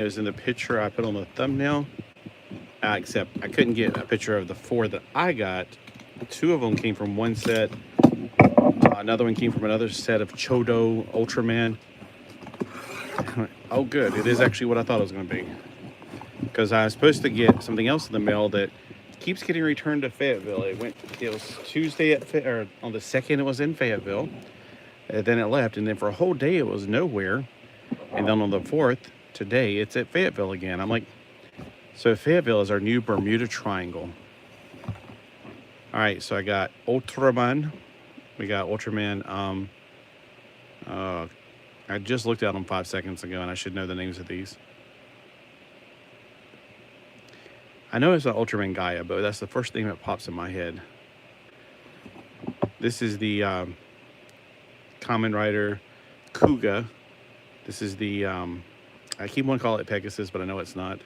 It was in the picture I put on the thumbnail, except I couldn't get a picture of the 4 that I got. 2 of them came from one set. Another one came from another set of Chodo Ultraman. Oh, good. It is actually what I thought it was going to be. Because I was supposed to get something else in the mail that keeps getting returned to Fayetteville. It was Tuesday or on the 2nd it was in Fayetteville. Then it left, and then for a whole day it was nowhere. And then on the 4th, today, it's at Fayetteville again. I'm like, so Fayetteville is our new Bermuda Triangle. All right, so I got Ultraman. We got Ultraman. I just looked at them 5 seconds ago, and I should know the names of these. I know it's an Ultraman Gaia, but that's the first thing that pops in my head. This is the Kamen Rider Kuga. This is the, I keep wanting to call it Pegasus, but I know it's not.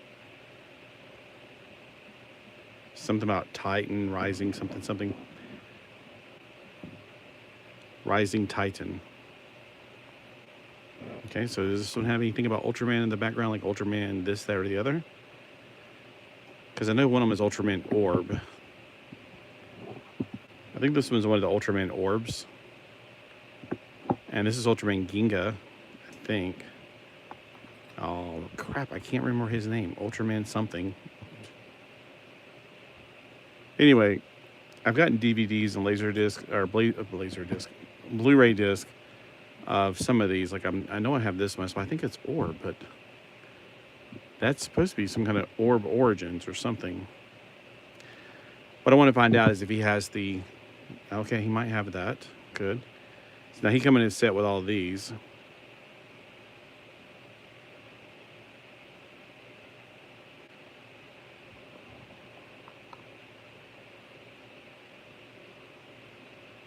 Something about Titan, Rising, something. Rising Titan. Okay, so does this one have anything about Ultraman in the background, like Ultraman this, that, or the other? Because I know one of them is Ultraman Orb. I think this one's one of the Ultraman Orbs. And this is Ultraman Ginga, I think. Oh, crap, I can't remember his name. Ultraman something. Anyway, I've gotten DVDs and Laserdisc, or Laserdisc, Blu-ray disc of some of these. Like, I know I have this one, so I think it's Orb, but that's supposed to be some kind of Orb Origins or something. What I want to find out is if he has the... Okay, he might have that. Good. So now he come in his set with all of these.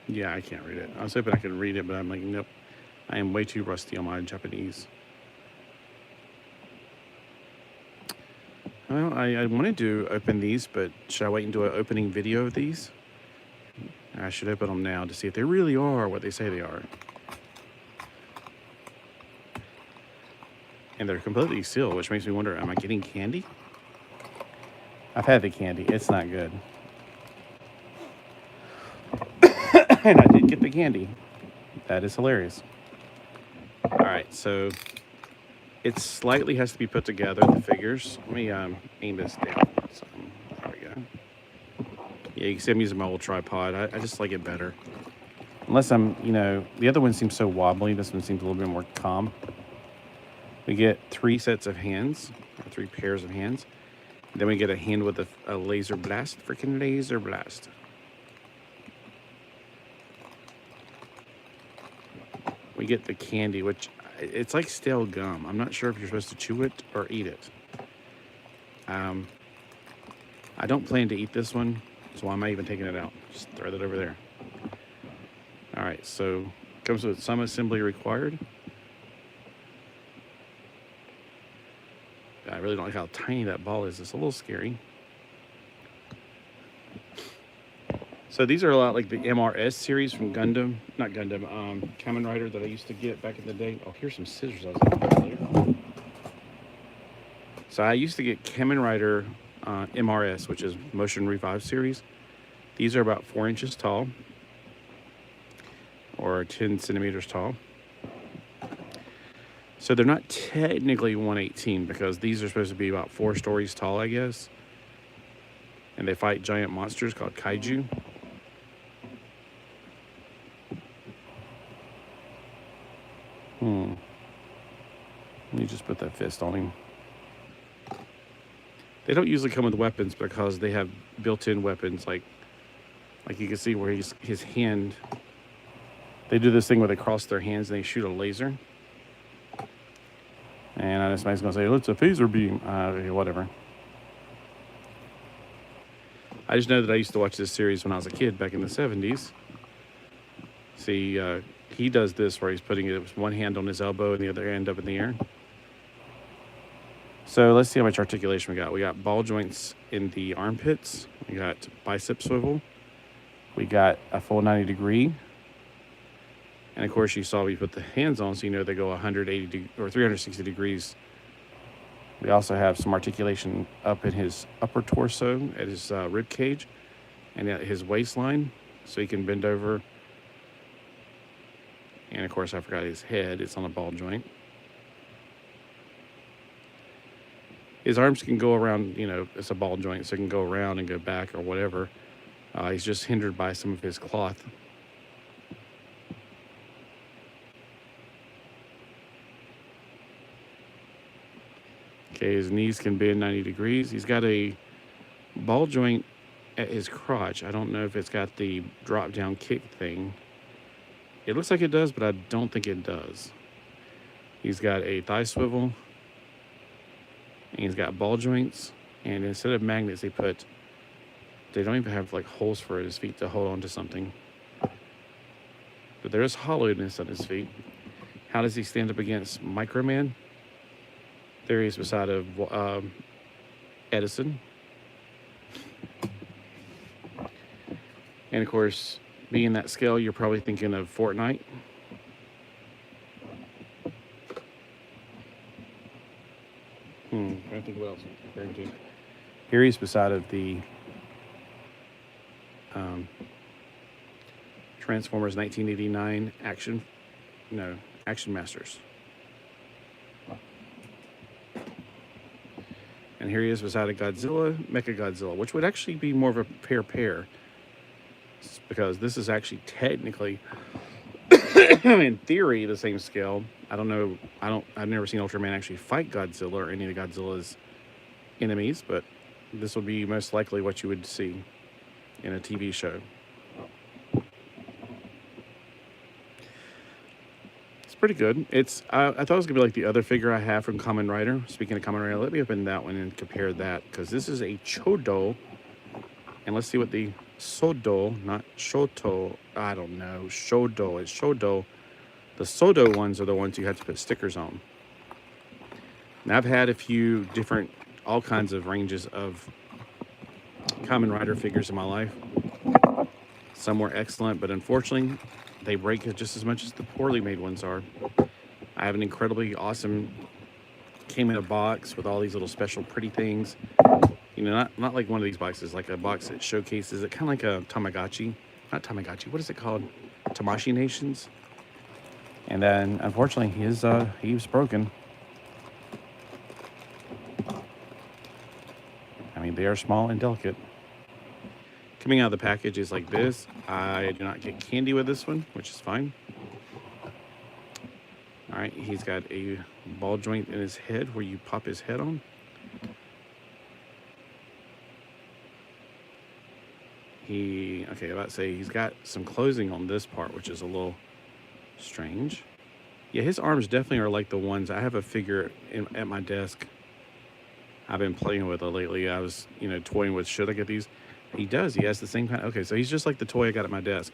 Yeah, I can't read it. I was hoping I could read it, but I'm like, nope. I am way too rusty on my Japanese. Well, I wanted to open these, but should I wait and do an opening video of these? I should open them now to see if they really are what they say they are. And they're completely sealed, which makes me wonder, am I getting candy? I've had the candy. It's not good. And I did get the candy. That is hilarious. All right, so it slightly has to be put together, the figures. Let me aim this down. So, there we go. Yeah, you can see I'm using my old tripod. I just like it better. Unless I'm, the other one seems so wobbly. This one seems a little bit more calm. We get 3 sets of hands, or 3 pairs of hands. Then we get a hand with a laser blast, freaking laser blast. We get the candy, which it's like stale gum. I'm not sure if you're supposed to chew it or eat it. I don't plan to eat this one, so why am I even taking it out? Just throw that over there. All right, so it comes with some assembly required. I really don't like how tiny that ball is. It's a little scary. So these are a lot like the MRS series from Gundam. Not Gundam, Kamen Rider that I used to get back in the day. Oh, here's some scissors I was looking for earlier. So I used to get Kamen Rider MRS, which is Motion Revive series. These are about 4 inches tall, or 10 centimeters tall. So they're not technically 118 because these are supposed to be about 4 stories tall, I guess. And they fight giant monsters called kaiju. Let me just put that fist on him. They don't usually come with weapons because they have built-in weapons, like you can see where his hand. They do this thing where they cross their hands and they shoot a laser. And I know somebody's gonna say, "Oh, it's a phaser beam." Okay, whatever. I just know that I used to watch this series when I was a kid back in the 70s. See, he does this where he's putting one hand on his elbow and the other hand up in the air. So let's see how much articulation we got. We got ball joints in the armpits. We got bicep swivel. We got a full 90 degree. And of course, you saw we put the hands on, so you know they go 180 or 360 degrees We also have some articulation up in his upper torso at his rib cage and at his waistline, so he can bend over. And of course, I forgot his head. It's on a ball joint. His arms can go around, it's a ball joint, so it can go around and go back or whatever. He's just hindered by some of his cloth. Okay, his knees can bend 90 degrees. He's got a ball joint at his crotch. I don't know if it's got the drop down kick thing. It looks like it does, but I don't think it does. He's got a thigh swivel. And he's got ball joints. And instead of magnets, they don't even have like holes for his feet to hold on to something. But there is hollowness on his feet. How does he stand up against Microman? There he is beside of Edison. And of course, being that scale, you're probably thinking of Fortnite. I don't think what else I'm referring to. Here he's beside of the Transformers 1989 Action Masters. And here he is beside a Godzilla, Mechagodzilla, which would actually be more of a pair, because this is actually technically, in theory, the same scale. I don't know. I've never seen Ultraman actually fight Godzilla or any of the Godzilla's enemies, but this would be most likely what you would see in a TV show. Pretty good. I thought it was gonna be like the other figure I have from Kamen Rider. Speaking of Kamen Rider, let me open that one and compare that, because this is a Chodo, and let's see what the Sodo, not Shoto, I don't know, Shodo, it's Shodo. The Sodo ones are the ones you have to put stickers on. Now, I've had a few different, all kinds of ranges of Kamen Rider figures in my life. Some were excellent, but unfortunately, they break just as much as the poorly made ones are. I have an incredibly awesome, came in a box with all these little special pretty things. Not like one of these boxes, like a box that showcases it, kind of like a Tamagotchi. Not Tamagotchi, what is it called? Tamashii Nations. And then, unfortunately, he was broken. I mean, they are small and delicate. Coming out of the package is like this. I do not get candy with this one, which is fine. All right, he's got a ball joint in his head where you pop his head on. He's got some closing on this part, which is a little strange. Yeah, his arms definitely are like the ones. I have a figure at my desk I've been playing with lately. I was, toying with, should I get these? He does. He has the same kind. Okay, so he's just like the toy I got at my desk,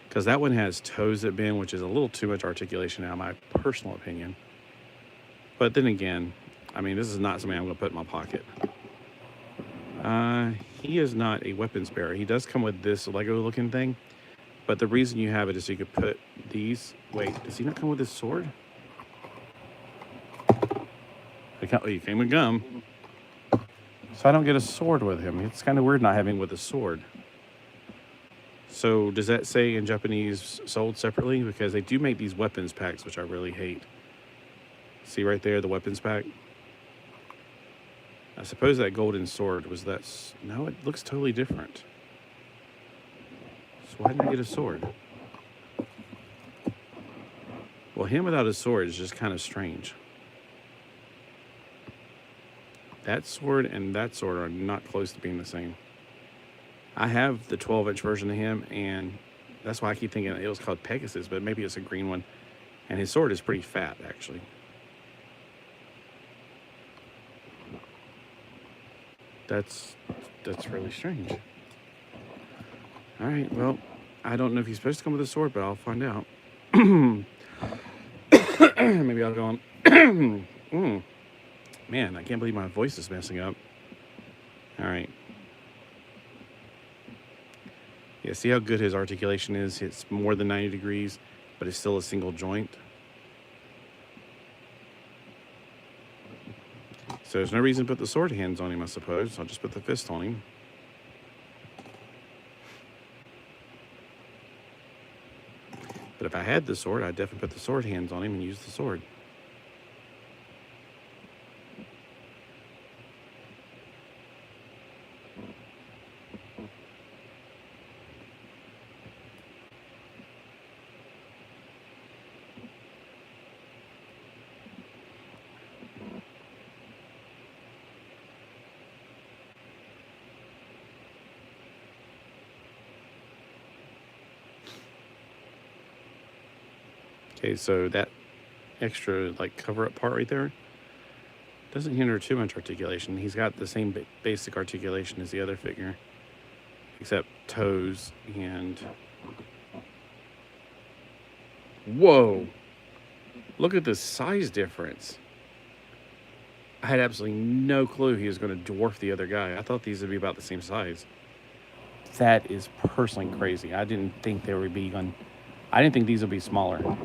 because that one has toes that bend, which is a little too much articulation now, in my personal opinion. But then again, I mean, this is not something I'm going to put in my pocket. He is not a weapons bearer. He does come with this Lego-looking thing, but the reason you have it is so you could put these. Wait, does he not come with his sword? He came with gum. So I don't get a sword with him. It's kind of weird not having with a sword. So does that say in Japanese sold separately? Because they do make these weapons packs, which I really hate. See right there, the weapons pack? I suppose that golden sword was that. No, it looks totally different. So why didn't I get a sword? Well, him without a sword is just kind of strange. That sword and that sword are not close to being the same. I have the 12-inch version of him, and that's why I keep thinking it was called Pegasus, but maybe it's a green one. And his sword is pretty fat, actually. That's really strange. All right, well, I don't know if he's supposed to come with a sword, but I'll find out. Maybe I'll go on. Man, I can't believe my voice is messing up. All right. Yeah, see how good his articulation is? It's more than 90 degrees, but it's still a single joint. So there's no reason to put the sword hands on him, I suppose. I'll just put the fist on him. But if I had the sword, I'd definitely put the sword hands on him and use the sword. Okay, so that extra like cover up part right there doesn't hinder too much articulation. He's got the same basic articulation as the other figure, except toes and... Whoa! Look at the size difference. I had absolutely no clue he was going to dwarf the other guy. I thought these would be about the same size. That is personally crazy. I didn't think they would be I didn't think these would be smaller.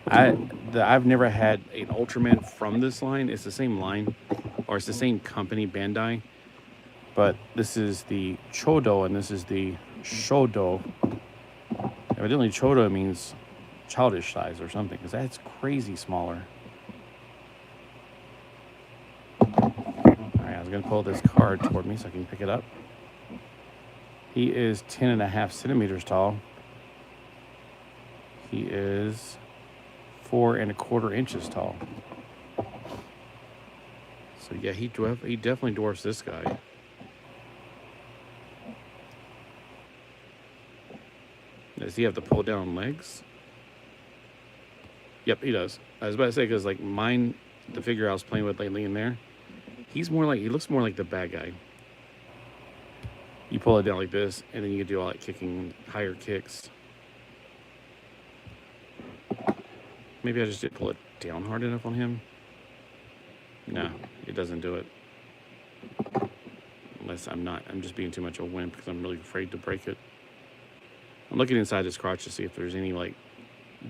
I've never had an Ultraman from this line. It's the same line, or it's the same company, Bandai. But this is the Chodo, and this is the Shodo. Evidently, Chodo means childish size or something, because that's crazy smaller. Alright, I was going to pull this card toward me so I can pick it up. He is 10.5 centimeters tall. He is 4¼ inches tall. So yeah, he definitely dwarfs this guy. Does he have the pull down legs? Yep, he does. I was about to say, because like mine, the figure I was playing with lately in there, he looks more like the bad guy. You pull it down like this, and then you can do all that kicking, higher kicks. Maybe I just didn't pull it down hard enough on him. No, it doesn't do it. Unless I'm just being too much of a wimp because I'm really afraid to break it. I'm looking inside his crotch to see if there's any like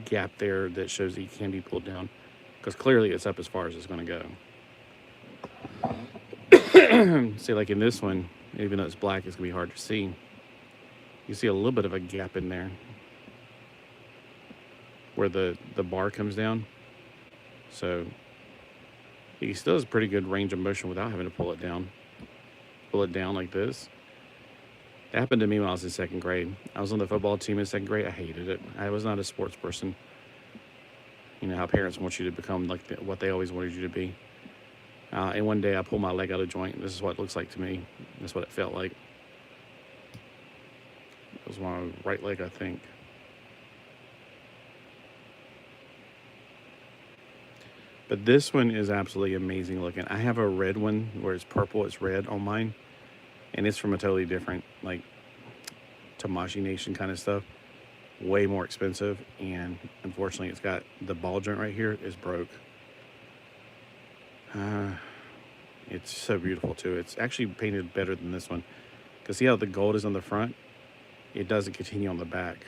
gap there that shows he can be pulled down. Because clearly it's up as far as it's going to go. See, like in this one, even though it's black, it's going to be hard to see. You see a little bit of a gap in there, where the bar comes down. So he still has pretty good range of motion without having to pull it down. Pull it down like this. It happened to me when I was in 2nd grade. I was on the football team in 2nd grade. I hated it. I was not a sports person. You know how parents want you to become like what they always wanted you to be. And one day I pulled my leg out of joint. This is what it looks like to me. That's what it felt like. It was my right leg, I think. But this one is absolutely amazing looking. I have a red one where it's purple, it's red on mine. And it's from a totally different, like, Tamashii Nation kind of stuff. Way more expensive. And unfortunately, it's got the ball joint right here is broke. It's so beautiful, too. It's actually painted better than this one. Because see how the gold is on the front? It doesn't continue on the back.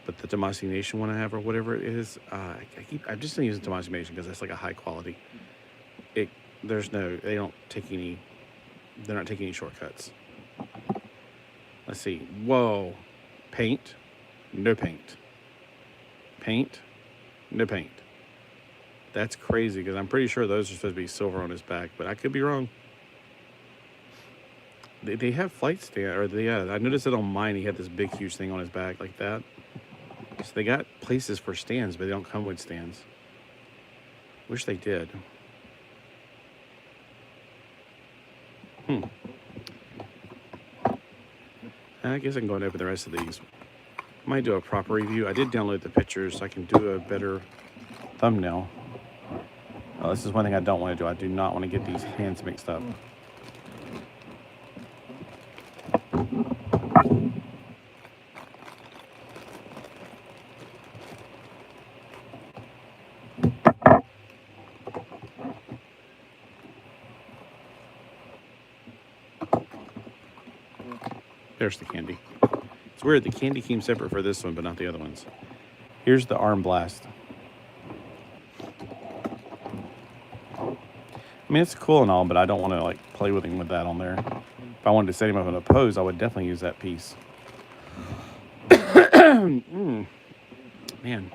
But the Tamashii Nation one I have, or whatever it is, I'm just using Tamashii Nation because that's like a high quality. They're not taking any shortcuts. Let's see. Whoa. Paint. No paint. Paint. No paint. That's crazy because I'm pretty sure those are supposed to be silver on his back, but I could be wrong. They have flight stand, I noticed it on mine. He had this big, huge thing on his back like that. So they got places for stands, but they don't come with stands. Wish they did. I guess I can go and open the rest of these. I might do a proper review. I did download the pictures so I can do a better thumbnail. Oh, this is one thing I don't want to do. I do not want to get these hands mixed up. There's the candy. It's weird, the candy came separate for this one, but not the other ones. Here's the arm blast. I mean, it's cool and all, but I don't want to like play with him with that on there. If I wanted to set him up in a pose, I would definitely use that piece. Man.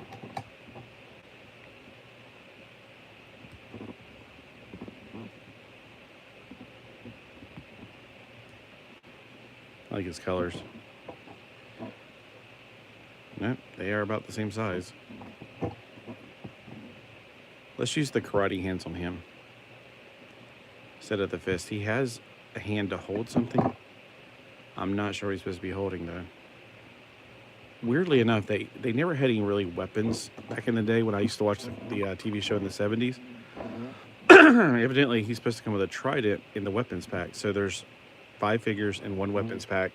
I like his colors. Nope, they are about the same size. Let's use the karate hands on him. Instead of the fist. He has a hand to hold something. I'm not sure what he's supposed to be holding, though. Weirdly enough, they never had any really weapons back in the day when I used to watch the TV show in the 70s. Evidently, he's supposed to come with a trident in the weapons pack. So there's 5 figures in one weapons pack,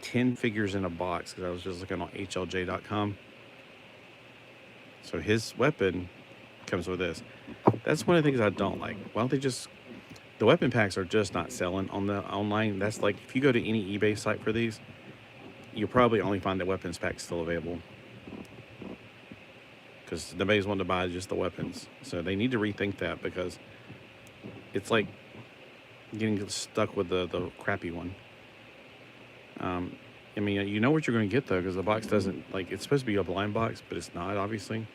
10 figures in a box, because I was just looking on HLJ.com. So his weapon comes with this. That's one of the things I don't like. Why don't they just... The weapon packs are just not selling on the online. That's like, if you go to any eBay site for these, you'll probably only find the weapons pack still available. Because nobody's wanting to buy just the weapons. So they need to rethink that, because it's like getting stuck with the crappy one. I mean, you know what you're going to get, though, because the box doesn't, like, it's supposed to be a blind box, but it's not, obviously.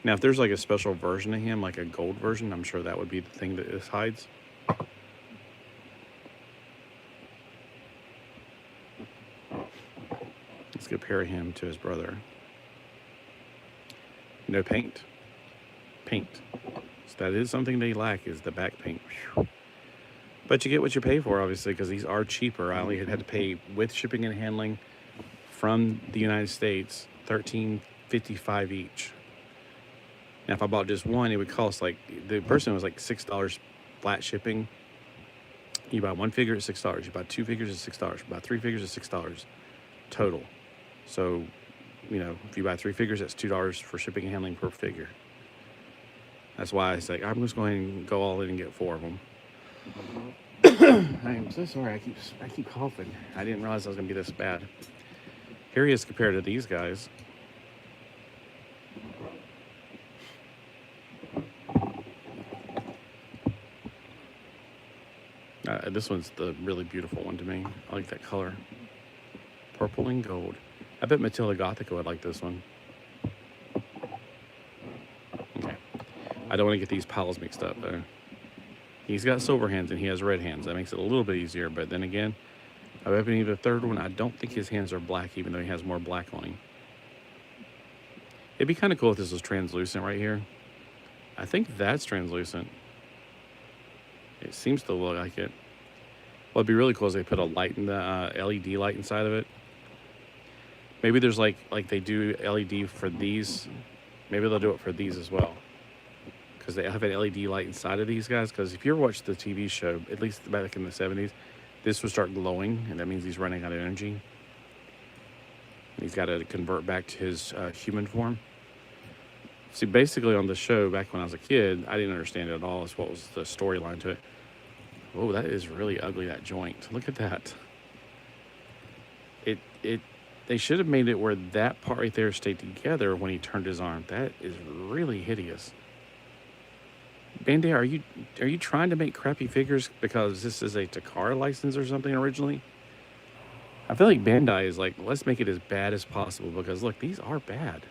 Now, if there's, like, a special version of him, like a gold version, I'm sure that would be the thing that this hides. Let's compare him to his brother. No paint. Paint. So that is something they lack, is the back paint. Whew. But you get what you pay for, obviously, because these are cheaper. I only had to pay, with shipping and handling from the United States, $13.55 each. Now, if I bought just one, it would cost, like, the person was like $6 flat shipping. You buy one figure at $6. You buy 2 figures at $6. You buy 3 figures at $6 total. So, you know, if you buy 3 figures, that's $2 for shipping and handling per figure. That's why I say, I'm just going to go all in and get 4 of them. I am so sorry. I keep coughing. I didn't realize I was going to be this bad. Here he is compared to these guys. This one's the really beautiful one to me. I like that color. Purple and gold. I bet Matilda Gothica would like this one. Okay. I don't want to get these piles mixed up, though. He's got silver hands and he has red hands. That makes it a little bit easier. But then again, I opening the third one, I don't think his hands are black, even though he has more black on him. It'd be kind of cool if this was translucent right here. I think that's translucent. It seems to look like it. What'd be really cool is they put a light in the LED light inside of it. Maybe there's like they do LED for these. Maybe they'll do it for these as well. Because they have an LED light inside of these guys. Because if you ever watched the TV show, at least back in the 70s, this would start glowing, and that means he's running out of energy. And he's got to convert back to his human form. See, basically on the show, back when I was a kid, I didn't understand it at all. That's what was the storyline to it. Oh, that is really ugly, that joint. Look at that. They should have made it where that part right there stayed together when he turned his arm. That is really hideous. Bandai, are you trying to make crappy figures because this is a Takara license or something originally? I feel like Bandai is like, let's make it as bad as possible, because look, these are bad.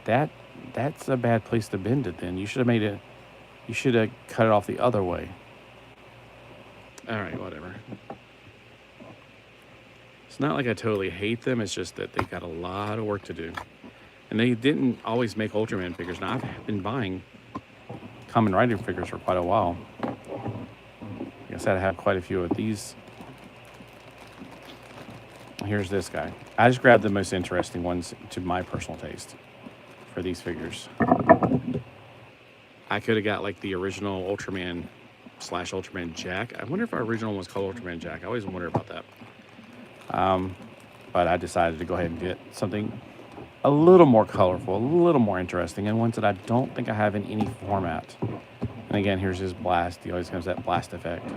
That's a bad place to bend it then. You should have cut it off the other way. All right, whatever. It's not like I totally hate them. It's just that they've got a lot of work to do. And they didn't always make Ultraman figures. Now, I've been buying Kamen Rider figures for quite a while. Like I said, I have quite a few of these. Here's this guy. I just grabbed the most interesting ones to my personal taste for these figures. I could have got like the original Ultraman / Ultraman Jack. I wonder if our original one was called Ultraman Jack. I always wonder about that. But I decided to go ahead and get something a little more colorful, a little more interesting, and ones that I don't think I have in any format. And again, here's his blast. He always comes that blast effect.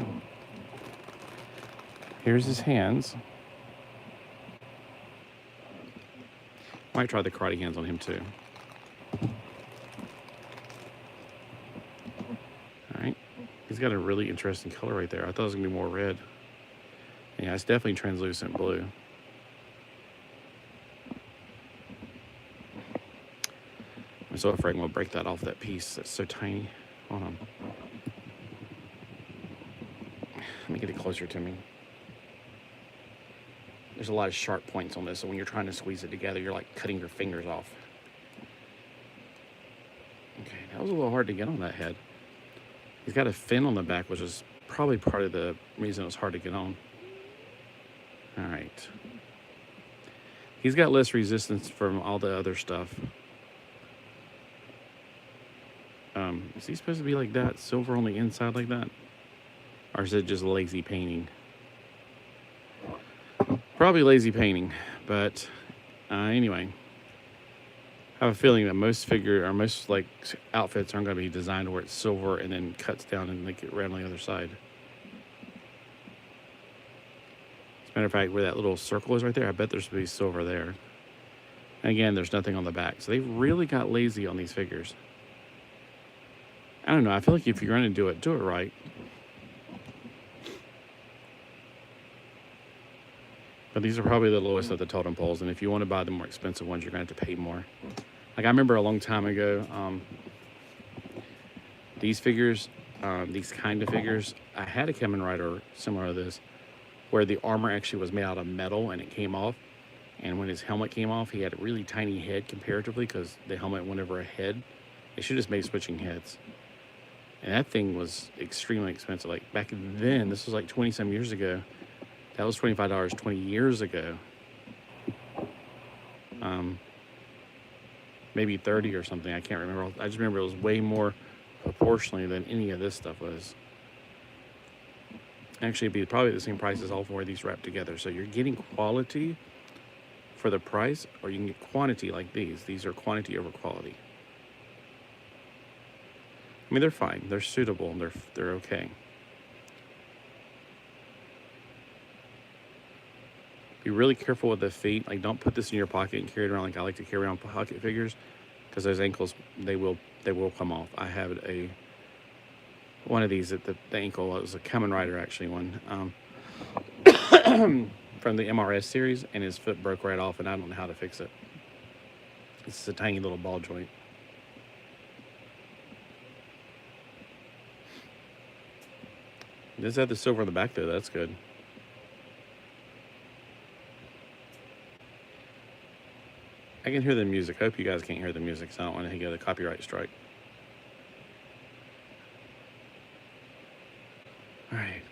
Here's his hands. Might try the karate hands on him too. All right. He's got a really interesting color right there. I thought it was going to be more red. Yeah, it's definitely translucent blue. I'm so afraid I'm going to break that off that piece. That's so tiny. Hold on. Let me get it closer to me. There's a lot of sharp points on this, so when you're trying to squeeze it together, you're like cutting your fingers off. Okay, that was a little hard to get on that head. He's got a fin on the back, which is probably part of the reason it was hard to get on. All right. He's got less resistance from all the other stuff. Is he supposed to be like that? Silver on the inside like that? Or is it just lazy painting? Probably lazy painting, but anyway. I have a feeling that most like outfits aren't going to be designed to where it's silver and then cuts down and they get red on the other side. As a matter of fact, where that little circle is right there, I bet there's going to be silver there. And again, there's nothing on the back. So they really got lazy on these figures. I don't know. I feel like if you're going to do it right. But these are probably the lowest of the totem poles. And if you want to buy the more expensive ones, you're going to have to pay more. Like I remember a long time ago, these figures, these kind of figures, I had a Kamen Rider similar to this, where the armor actually was made out of metal and it came off. And when his helmet came off, he had a really tiny head comparatively because the helmet went over a head. They should have just made switching heads. And that thing was extremely expensive. Like back then, this was like 20 some years ago. That was $25 20 years ago. Maybe 30 or something. I can't remember. I just remember it was way more proportionally than any of this stuff was. Actually, it'd be probably the same price as all four of these wrapped together. So you're getting quality for the price, or you can get quantity like these. These are quantity over quality. I mean, they're fine. They're suitable. They're okay. Be really careful with the feet. Like, don't put this in your pocket and carry it around like I like to carry around pocket figures, because those ankles, they will come off. I have one of these at the ankle. It was a Kamen Rider actually one from the MRS series, and his foot broke right off, and I don't know how to fix it. It's a tiny little ball joint. It does have the silver on the back though. That's good. I can hear the music. I hope you guys can't hear the music, so I don't want to get a copyright strike. All right.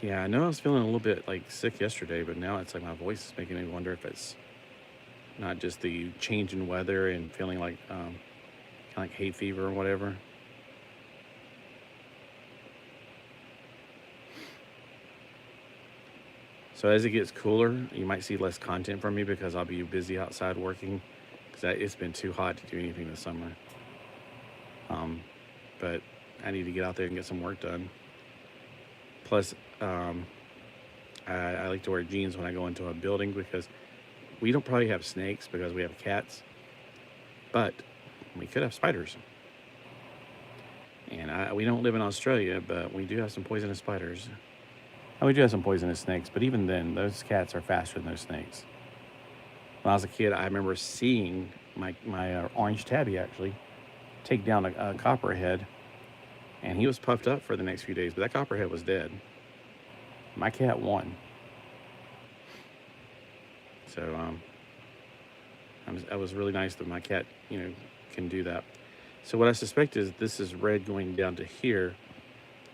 Yeah, I know I was feeling a little bit like sick yesterday, but now it's like my voice is making me wonder if it's not just the change in weather and feeling like kind of like hay fever or whatever. So as it gets cooler, you might see less content from me because I'll be busy outside working, because it's been too hot to do anything this summer. But I need to get out there and get some work done. Plus, I like to wear jeans when I go into a building, because we don't probably have snakes because we have cats, but we could have spiders. And we don't live in Australia, but we do have some poisonous spiders. And we do have some poisonous snakes, but even then, those cats are faster than those snakes. When I was a kid, I remember seeing my orange tabby actually take down a copperhead, and he was puffed up for the next few days, but that copperhead was dead. My cat won. So I was really nice that my cat, can do that. So what I suspect is this is red going down to here,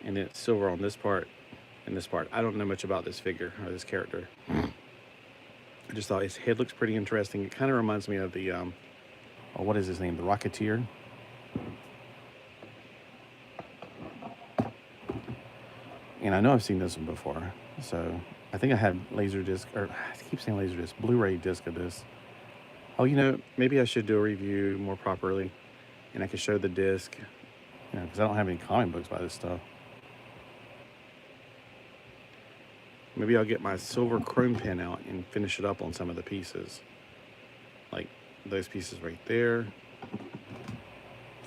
and then it's silver on this part and this part. I don't know much about this figure or this character. I just thought his head looks pretty interesting. It kind of reminds me of the, what is his name? The Rocketeer. And I know I've seen this one before. So I think I had Laserdisc, or I keep saying Laserdisc, Blu-ray disc of this. Oh, maybe I should do a review more properly, and I could show the disc, because I don't have any comic books by this stuff. Maybe I'll get my silver chrome pen out and finish it up on some of the pieces. Like those pieces right there.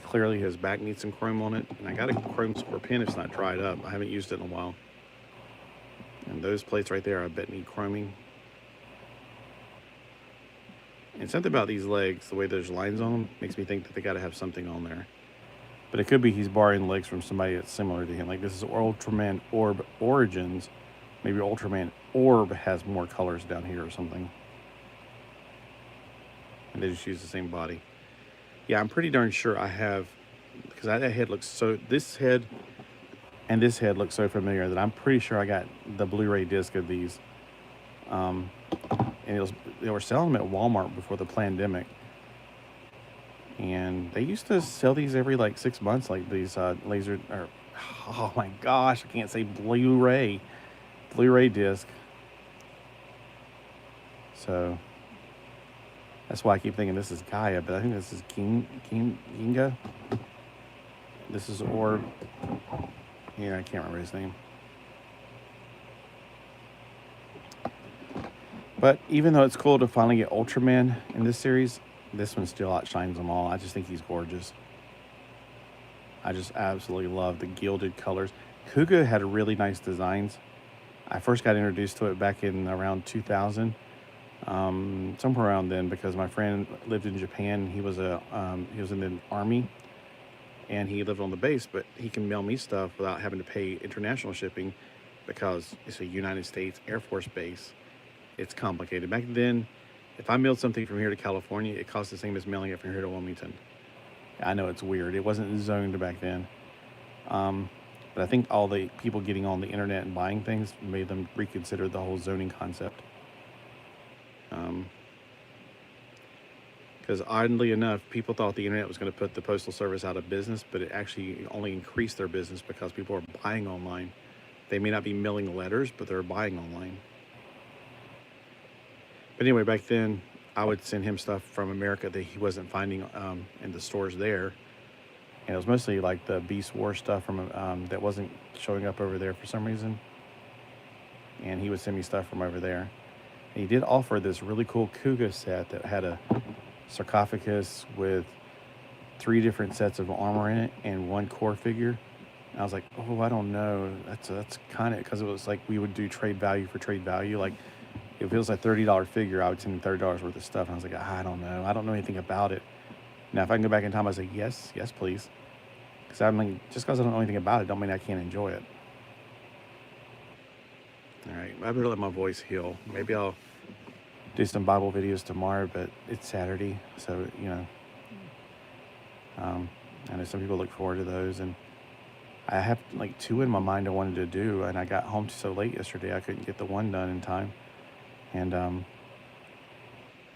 clearly his back needs some chrome on it. And I got a chrome score pen. It's not dried up. I haven't used it in a while. And those plates right there, I bet need chroming. And something about these legs, the way there's lines on them, makes me think that they got to have something on there. But it could be he's borrowing legs from somebody that's similar to him. Like this is Ultraman Orb Origins. Maybe Ultraman Orb has more colors down here or something. And they just use the same body. Yeah, I'm pretty darn sure I have, because that head looks so, this head and this head look so familiar that I'm pretty sure I got the Blu-ray disc of these. And they were selling them at Walmart before the pandemic. And they used to sell these every like 6 months, like these laser, or oh my gosh, I can't say Blu-ray disc. So that's why I keep thinking this is Gaia, but I think this is Ginga. This is Orb. Yeah, I can't remember his name. But even though it's cool to finally get Ultraman in this series, this one still outshines them all. I just think he's gorgeous. I just absolutely love the gilded colors. Kuga had really nice designs. I first got introduced to it back in around 2000, somewhere around then, because my friend lived in Japan. He was in the army, and he lived on the base, but he can mail me stuff without having to pay international shipping because it's a United States Air Force base. It's complicated. Back then, if I mailed something from here to California, it cost the same as mailing it from here to Wilmington. I know it's weird. It wasn't zoned back then. But I think all the people getting on the internet and buying things made them reconsider the whole zoning concept. Because oddly enough, people thought the internet was going to put the Postal Service out of business, but it actually only increased their business because people are buying online. They may not be mailing letters, but they're buying online. But anyway, back then, I would send him stuff from America that he wasn't finding in the stores there. And it was mostly like the Beast War stuff from that wasn't showing up over there for some reason. And he would send me stuff from over there. And he did offer this really cool Kuga set that had a sarcophagus with 3 different sets of armor in it and 1 core figure. And I was like, oh, I don't know. That's kind of, because it was like we would do trade value for trade value. Like, if it was a $30 figure, I would send him $30 worth of stuff. And I was like, I don't know. I don't know anything about it. Now, if I can go back in time, I'd say, yes, please. Because I'm like, just because I don't know anything about it, don't mean I can't enjoy it. All right, I better let my voice heal. Maybe I'll do some Bible videos tomorrow, but it's Saturday, so, you know. I know some people look forward to those, and I have like 2 in my mind I wanted to do, and I got home so late yesterday I couldn't get the one done in time. And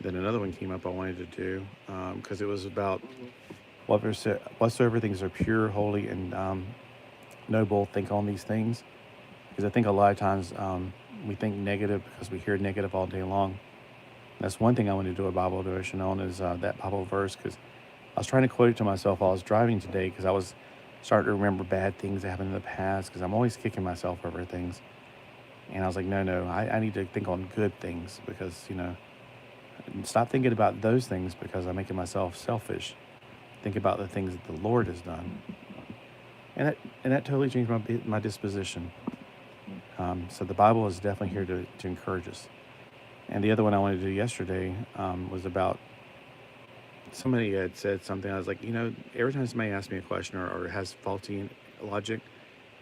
then another one came up I wanted to do because it was about whatsoever things are pure, holy, and noble, think on these things. Because I think a lot of times we think negative because we hear negative all day long. And that's one thing I want to do a Bible devotion on is that Bible verse, because I was trying to quote it to myself while I was driving today because I was starting to remember bad things that happened in the past because I'm always kicking myself over things. And I was like, no, I need to think on good things because, you know, stop thinking about those things because I'm making myself selfish. Think about the things that the Lord has done. And that totally changed my disposition. So the Bible is definitely here to encourage us. And the other one I wanted to do yesterday was about, somebody had said something. I was like, you know, every time somebody asks me a question or has faulty logic,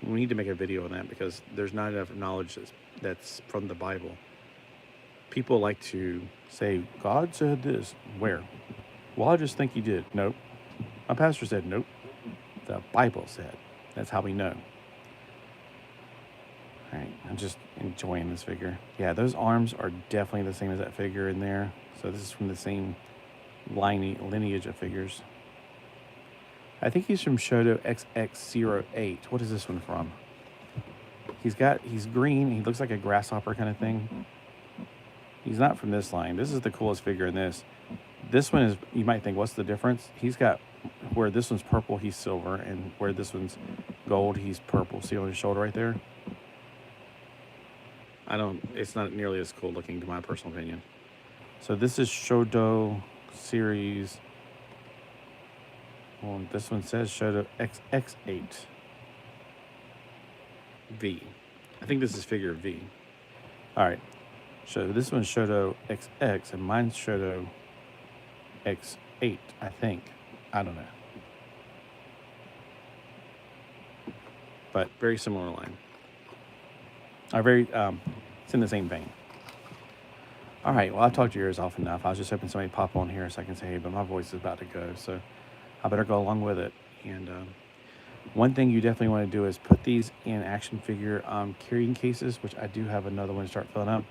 we need to make a video on that because there's not enough knowledge that's from the Bible. People like to say, God said this. Where? Well, I just think he did. Nope. My pastor said, nope. The Bible said. That's how we know. All right, I'm just enjoying this figure. Yeah, those arms are definitely the same as that figure in there. So this is from the same lineage of figures. I think he's from Shoto XX08. What is this one from? He's green. He looks like a grasshopper kind of thing. He's not from this line. This is the coolest figure in this. This one is, you might think, what's the difference? He's got, where this one's purple, he's silver. And where this one's gold, he's purple. See on his shoulder right there? It's not nearly as cool looking to my personal opinion. So this is Shoto series Well, this one says show to XX8 V. I think this is figure V. All right. So this one's Shoto XX and mine's Shoto X8, I think. I don't know. But very similar line. It's in the same vein. All right, well, I've talked your ears off enough. I was just hoping somebody pop on here so I can say, hey, but my voice is about to go, so I better go along with it. And one thing you definitely want to do is put these in action figure carrying cases, which I do have another one to start filling up,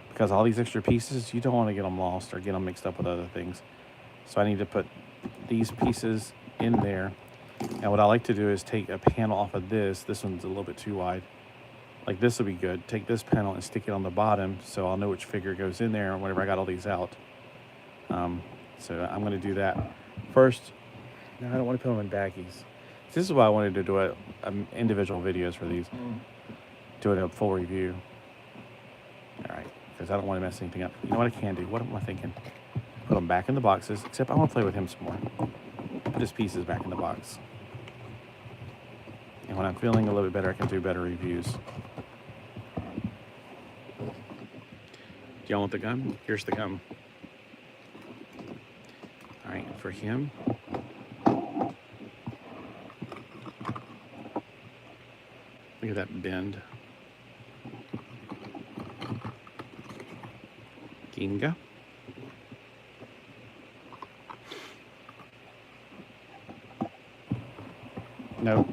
because all these extra pieces, you don't want to get them lost or get them mixed up with other things. So I need to put these pieces in there. And what I like to do is take a panel off of this. This one's a little bit too wide. Like this would be good. Take this panel and stick it on the bottom so I'll know which figure goes in there whenever I got all these out. So I'm going to do that. First, no, I don't want to put them in baggies. This is why I wanted to do individual videos for these. Doing a full review. All right, because I don't want to mess anything up. You know what I can do? What am I thinking? Put them back in the boxes, except I want to play with him some more. Put his pieces back in the box. And when I'm feeling a little bit better, I can do better reviews. Do y'all want the gum? Here's the gum. All right, for him. Look at that bend. Ginga. No.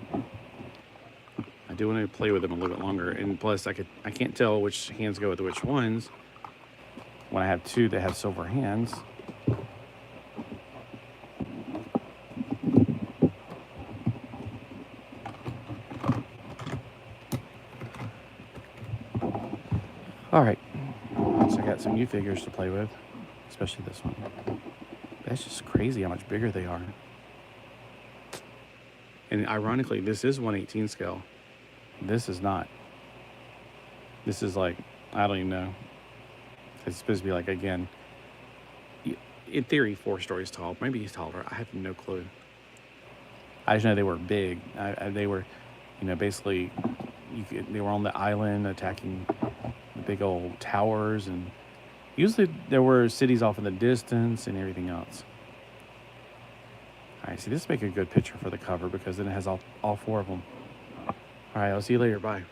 I do want to play with them a little bit longer, and plus I can't tell which hands go with which ones when I have two that have silver hands. All right, so I got some new figures to play with, especially this one. That's just crazy how much bigger they are. And ironically, this is 1/18 scale. This is not. This is like, I don't even know. It's supposed to be like, again, in theory, 4 stories tall. Maybe he's taller. I have no clue. I just know they were big. They were, basically, they were on the island attacking the big old towers. And usually there were cities off in the distance and everything else. All right, see, this make a good picture for the cover because then it has all 4 of them. All right, I'll see you later. Bye.